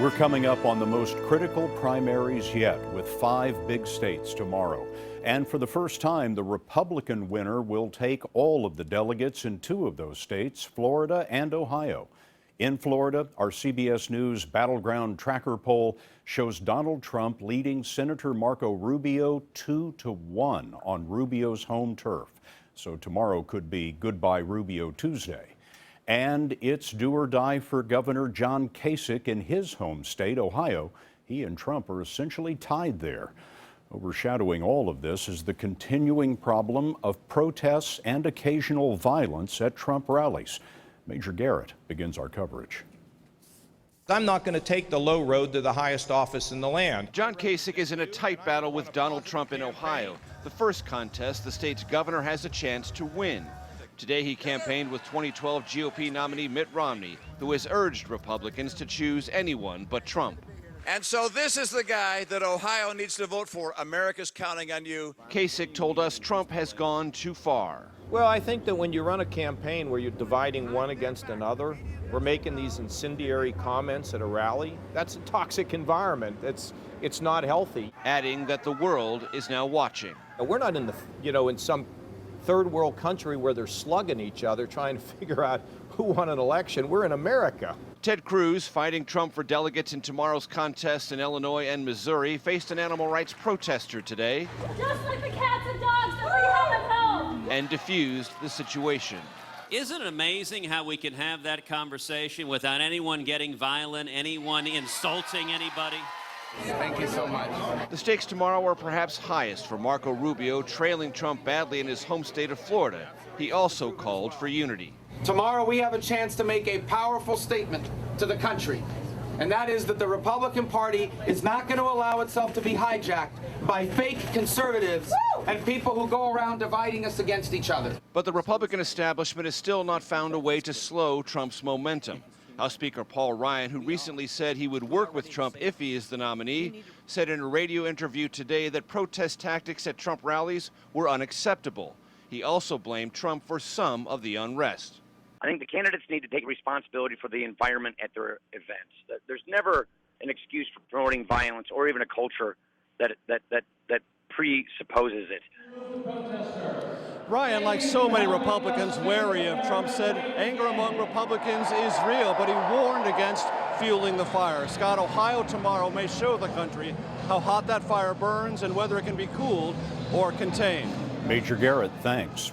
We're coming up on the most critical primaries yet, with 5 big states tomorrow. And for the first time, the Republican winner will take all of the delegates in 2 of those states, Florida and Ohio. In Florida, our CBS News Battleground Tracker poll shows Donald Trump leading Senator Marco Rubio 2-1 on Rubio's home turf. So tomorrow could be Goodbye Rubio Tuesday. And it's do or die for Governor John Kasich in his home state, Ohio. He and Trump are essentially tied there. Overshadowing all of this is the continuing problem of protests and occasional violence at Trump rallies. Major Garrett begins our coverage. I'm not going to take the low road to the highest office in the land. John Kasich is in a tight battle with Donald Trump in Ohio, the first contest the state's governor has a chance to win. Today he campaigned with 2012 GOP nominee Mitt Romney, who has urged Republicans to choose anyone but Trump. And so this is the guy that Ohio needs to vote for. America's counting on you. Kasich told us Trump has gone too far. Well, I think that when you run a campaign where you're dividing one against another, we're making these incendiary comments at a rally, that's a toxic environment. It's not healthy. Adding that the world is now watching. We're not in in some third world country where they're slugging each other trying to figure out who won an election. We're in America. Ted Cruz, fighting Trump for delegates in tomorrow's contests in Illinois and Missouri, faced an animal rights protester today. Just like the cats and dogs that we have at home. And diffused the situation. Isn't it amazing how we can have that conversation without anyone getting violent, anyone insulting anybody? Thank you so much. The stakes tomorrow are perhaps highest for Marco Rubio, trailing Trump badly in his home state of Florida. He also called for unity. Tomorrow we have a chance to make a powerful statement to the country, and that is that the Republican Party is not going to allow itself to be hijacked by fake conservatives and people who go around dividing us against each other. But the Republican establishment has still not found a way to slow Trump's momentum. House Speaker Paul Ryan, who recently said he would work with Trump if he is the nominee, said in a radio interview today that protest tactics at Trump rallies were unacceptable. He also blamed Trump for some of the unrest. I think the candidates need to take responsibility for the environment at their events. There's never an excuse for promoting violence or even a culture that presupposes it. Ryan, like so many Republicans wary of Trump, said anger among Republicans is real, but he warned against fueling the fire. Scott, Ohio tomorrow may show the country how hot that fire burns and whether it can be cooled or contained. Major Garrett, thanks.